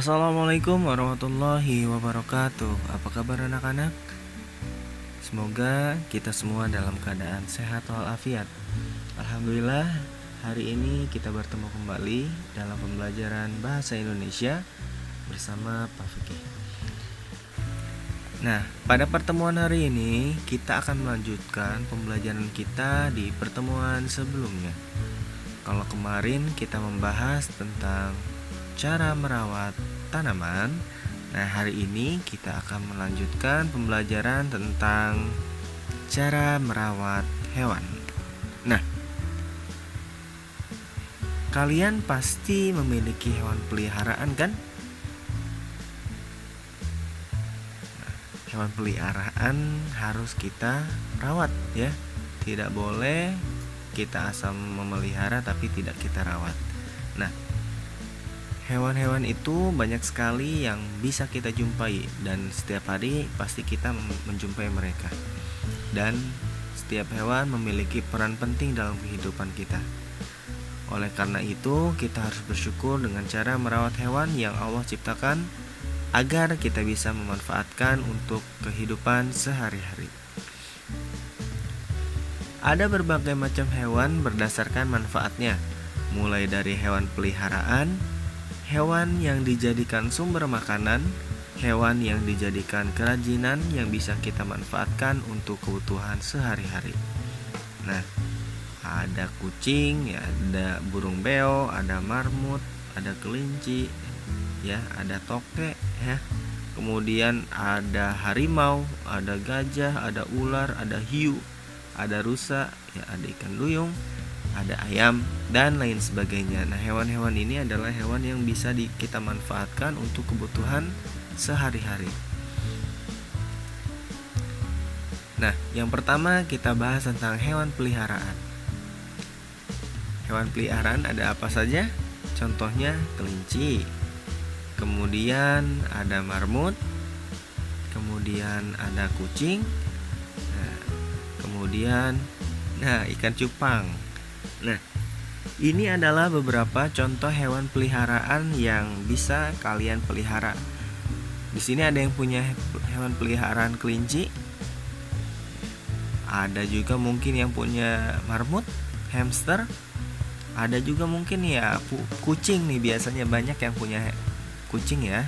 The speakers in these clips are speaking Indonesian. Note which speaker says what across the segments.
Speaker 1: Assalamualaikum warahmatullahi wabarakatuh. Apa kabar anak-anak? Semoga kita semua dalam keadaan sehat walafiat. Alhamdulillah, hari ini kita bertemu kembali dalam pembelajaran Bahasa Indonesia bersama Pak Fikih. Nah, pada pertemuan hari ini kita akan melanjutkan pembelajaran kita di pertemuan sebelumnya. Kalau kemarin kita membahas tentang cara merawat tanaman, nah hari ini kita akan melanjutkan pembelajaran tentang cara merawat hewan. Nah, kalian pasti memiliki hewan peliharaan kan? Hewan peliharaan harus kita rawat ya. Tidak boleh kita asal memelihara tapi tidak kita rawat. Nah, hewan-hewan itu banyak sekali yang bisa kita jumpai dan setiap hari pasti kita menjumpai mereka. Dan setiap hewan memiliki peran penting dalam kehidupan kita. Oleh karena itu, kita harus bersyukur dengan cara merawat hewan yang Allah ciptakan agar kita bisa memanfaatkan untuk kehidupan sehari-hari. Ada berbagai macam hewan berdasarkan manfaatnya, mulai dari hewan peliharaan, hewan yang dijadikan sumber makanan, hewan yang dijadikan kerajinan yang bisa kita manfaatkan untuk kebutuhan sehari-hari. Nah, ada kucing, ya, ada burung beo, ada marmut, ada kelinci, ya, ada tokek, ya. Kemudian ada harimau, ada gajah, ada ular, ada hiu, ada rusa, ya, ada ikan duyung, ada ayam dan lain sebagainya. Nah, hewan-hewan ini adalah hewan yang bisa kita manfaatkan untuk kebutuhan sehari-hari. Nah, yang pertama kita bahas tentang hewan peliharaan. Hewan peliharaan ada apa saja? Contohnya kelinci. Kemudian ada marmut. Kemudian ada kucing. Kemudian ikan cupang. Nah, ini adalah beberapa contoh hewan peliharaan yang bisa kalian pelihara. Di sini ada yang punya hewan peliharaan kelinci. Ada juga mungkin yang punya marmut, hamster. Ada juga mungkin ya kucing nih, biasanya banyak yang punya kucing ya.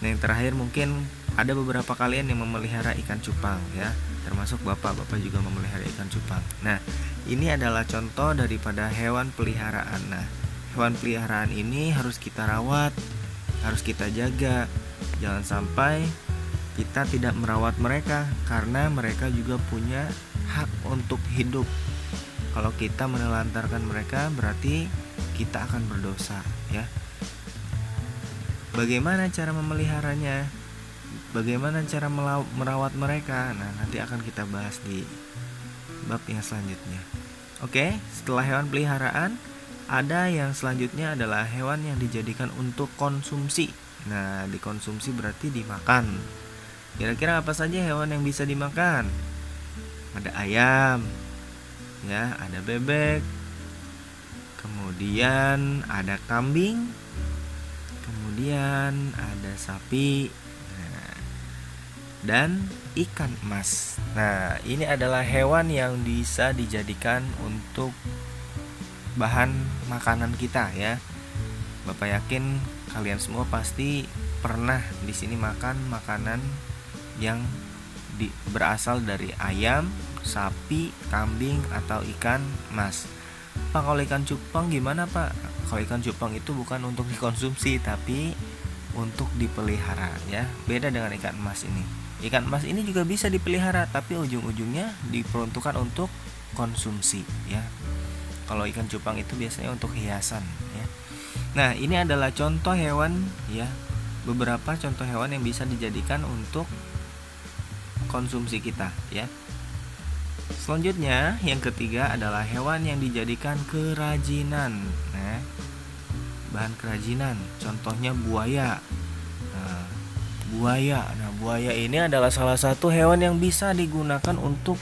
Speaker 1: Nah, yang terakhir mungkin ada beberapa kalian yang memelihara ikan cupang ya. Termasuk bapak juga memelihara ikan cupang. Nah, ini adalah contoh daripada hewan peliharaan. Nah, hewan peliharaan ini harus kita rawat, harus kita jaga. Jangan sampai kita tidak merawat mereka, karena mereka juga punya hak untuk hidup. Kalau kita menelantarkan mereka, berarti kita akan berdosa ya. Bagaimana cara memeliharanya? Bagaimana cara merawat mereka? Nah, nanti akan kita bahas di bab yang selanjutnya. Oke, setelah hewan peliharaan, ada yang selanjutnya adalah hewan yang dijadikan untuk konsumsi. Nah, dikonsumsi berarti dimakan. Kira-kira apa saja hewan yang bisa dimakan? Ada ayam, ya, ada bebek, kemudian ada kambing, kemudian ada sapi, dan ikan emas. Nah, ini adalah hewan yang bisa dijadikan untuk bahan makanan kita ya. Bapak yakin kalian semua pasti pernah di sini makan makanan yang berasal dari ayam, sapi, kambing atau ikan emas. Pak, kalau ikan cupang gimana, Pak? Kalau ikan cupang itu bukan untuk dikonsumsi tapi untuk dipelihara ya. Beda dengan ikan emas ini. Ikan emas ini juga bisa dipelihara tapi ujung-ujungnya diperuntukkan untuk konsumsi ya. Kalau ikan cupang itu biasanya untuk hiasan ya. Nah, ini adalah contoh hewan ya. Beberapa contoh hewan yang bisa dijadikan untuk konsumsi kita ya. Selanjutnya, yang ketiga adalah hewan yang dijadikan kerajinan. Nah, bahan kerajinan, contohnya buaya. Buaya ini adalah salah satu hewan yang bisa digunakan untuk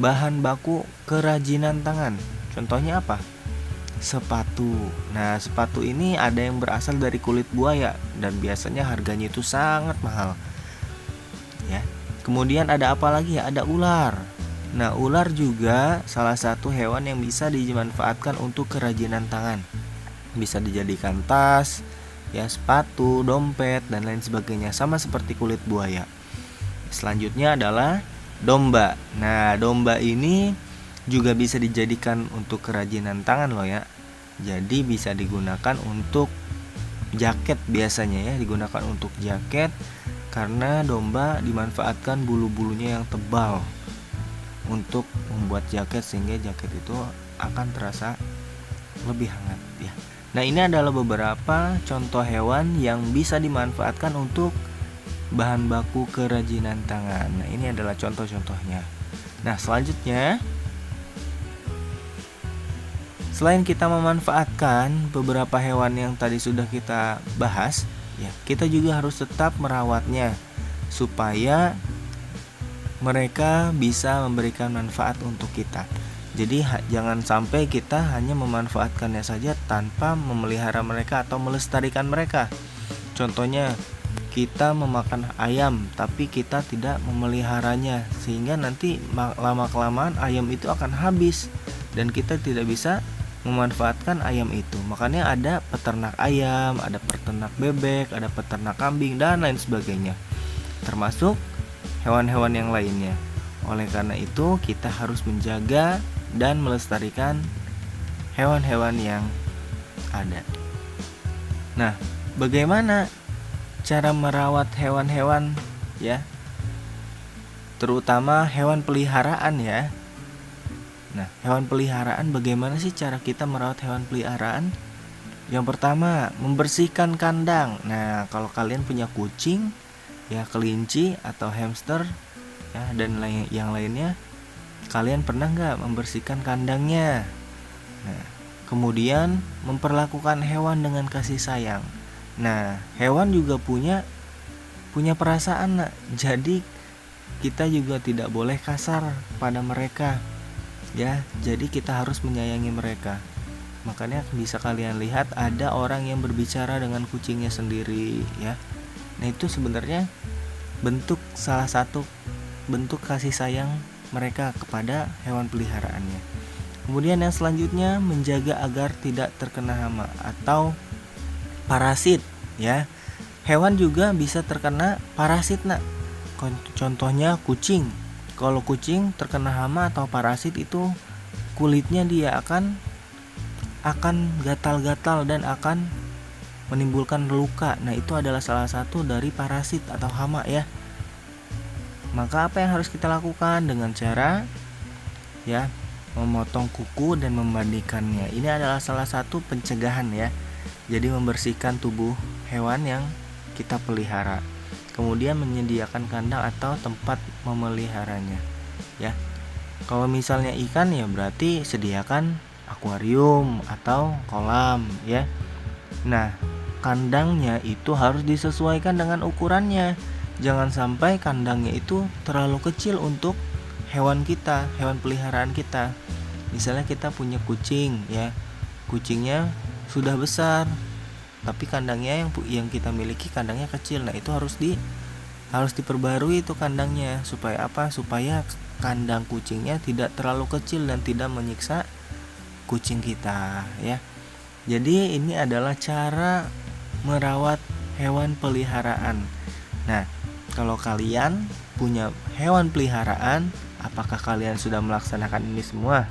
Speaker 1: bahan baku kerajinan tangan. Contohnya apa? sepatu. Nah, sepatu ini ada yang berasal dari kulit buaya dan biasanya harganya itu sangat mahal. Ya. Kemudian ada apa lagi ya? Ada ular. Nah, ular juga salah satu hewan yang bisa dimanfaatkan untuk kerajinan tangan. Bisa dijadikan tas, ya, sepatu, dompet dan lain sebagainya, sama seperti kulit buaya. Selanjutnya adalah domba. Nah, domba ini juga bisa dijadikan untuk kerajinan tangan loh ya. Jadi bisa digunakan untuk jaket biasanya ya, digunakan untuk jaket karena domba dimanfaatkan bulu-bulunya yang tebal untuk membuat jaket sehingga jaket itu akan terasa lebih hangat ya. Nah, ini adalah beberapa contoh hewan yang bisa dimanfaatkan untuk bahan baku kerajinan tangan. Nah, ini adalah contoh-contohnya. Nah, selanjutnya, selain kita memanfaatkan beberapa hewan yang tadi sudah kita bahas, ya, kita juga harus tetap merawatnya supaya mereka bisa memberikan manfaat untuk kita. Jadi jangan sampai kita hanya memanfaatkannya saja tanpa memelihara mereka atau melestarikan mereka. Contohnya, kita memakan ayam tapi kita tidak memeliharanya, sehingga nanti lama-kelamaan ayam itu akan habis dan kita tidak bisa memanfaatkan ayam itu. Makanya ada peternak ayam, ada peternak bebek, ada peternak kambing dan lain sebagainya, termasuk hewan-hewan yang lainnya. Oleh karena itu kita harus menjaga dan melestarikan hewan-hewan yang ada. Nah, bagaimana cara merawat hewan-hewan ya? Terutama hewan peliharaan ya. Nah, hewan peliharaan, bagaimana sih cara kita merawat hewan peliharaan? Yang pertama, membersihkan kandang. Nah, kalau kalian punya kucing, ya, kelinci atau hamster ya, dan yang lainnya, kalian pernah nggak membersihkan kandangnya? Nah, kemudian memperlakukan hewan dengan kasih sayang. Nah, hewan juga punya perasaan, nak. Jadi kita juga tidak boleh kasar pada mereka, ya. Jadi kita harus menyayangi mereka. Makanya bisa kalian lihat ada orang yang berbicara dengan kucingnya sendiri, ya. Nah, itu sebenarnya salah satu bentuk kasih sayang mereka kepada hewan peliharaannya. Kemudian yang selanjutnya, menjaga agar tidak terkena hama atau parasit ya. Hewan juga bisa terkena parasit, nak. Contohnya kucing. Kalau kucing terkena hama atau parasit itu kulitnya dia akan gatal-gatal dan akan menimbulkan luka. Nah, itu adalah salah satu dari parasit atau hama ya. Maka apa yang harus kita lakukan? Dengan cara ya memotong kuku dan memandikannya. Ini adalah salah satu pencegahan ya. Jadi membersihkan tubuh hewan yang kita pelihara. Kemudian menyediakan kandang atau tempat memeliharanya ya. Kalau misalnya ikan ya berarti sediakan akuarium atau kolam ya. Nah, kandangnya itu harus disesuaikan dengan ukurannya. Jangan sampai kandangnya itu terlalu kecil untuk hewan kita, hewan peliharaan kita. Misalnya kita punya kucing ya. Kucingnya sudah besar, tapi kandangnya yang kita miliki kandangnya kecil. Nah, itu harus diperbarui itu kandangnya. Supaya apa? Supaya kandang kucingnya tidak terlalu kecil dan tidak menyiksa kucing kita ya. Jadi ini adalah cara merawat hewan peliharaan. Nah, kalau kalian punya hewan peliharaan, apakah kalian sudah melaksanakan ini semua?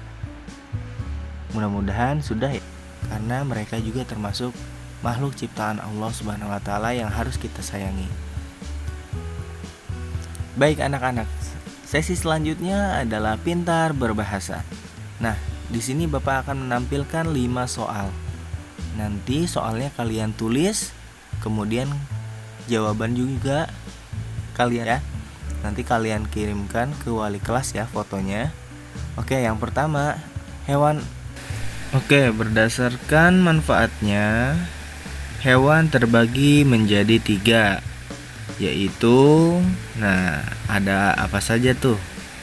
Speaker 1: Mudah-mudahan sudah ya, karena mereka juga termasuk makhluk ciptaan Allah Subhanahu wa taala yang harus kita sayangi. Baik anak-anak, sesi selanjutnya adalah pintar berbahasa. Nah, di sini Bapak akan menampilkan 5 soal. Nanti soalnya kalian tulis, kemudian jawaban juga kalian ya. Nanti kalian kirimkan ke wali kelas ya fotonya. Oke, yang pertama, hewan. Oke, berdasarkan manfaatnya, hewan terbagi menjadi 3, yaitu, nah, ada apa saja tuh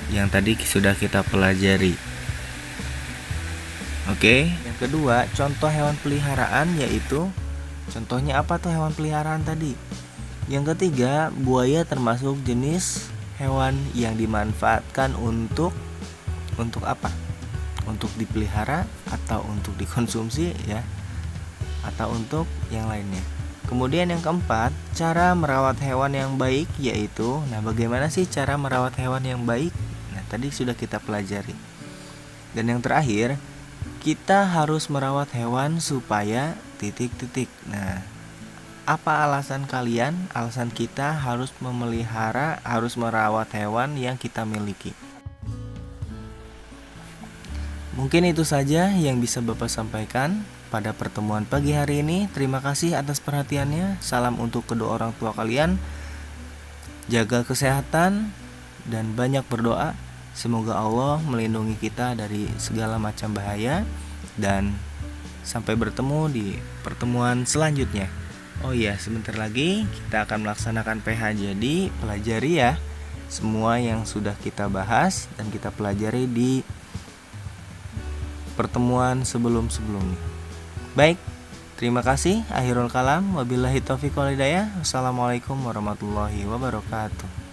Speaker 1: yang tadi sudah kita pelajari. Oke. Yang kedua, contoh hewan peliharaan yaitu contohnya apa tuh hewan peliharaan tadi? Yang ketiga, buaya termasuk jenis hewan yang dimanfaatkan untuk apa? Untuk dipelihara atau untuk dikonsumsi ya, atau untuk yang lainnya. Kemudian yang keempat, cara merawat hewan yang baik yaitu, bagaimana sih cara merawat hewan yang baik? Tadi sudah kita pelajari. Dan yang terakhir, kita harus merawat hewan supaya titik-titik. Apa alasan kalian? Alasan kita harus memelihara, harus merawat hewan yang kita miliki. Mungkin itu saja yang bisa Bapak sampaikan pada pertemuan pagi hari ini. Terima kasih atas perhatiannya. Salam untuk kedua orang tua kalian. Jaga kesehatan dan banyak berdoa. Semoga Allah melindungi kita dari segala macam bahaya. Dan sampai bertemu di pertemuan selanjutnya. Oh iya, sebentar lagi kita akan melaksanakan PH. Jadi pelajari ya semua yang sudah kita bahas dan kita pelajari di pertemuan sebelum-sebelumnya. Baik, terima kasih. Akhirul kalam, wabillahi taufiq wal hidayah. Wassalamualaikum warahmatullahi wabarakatuh.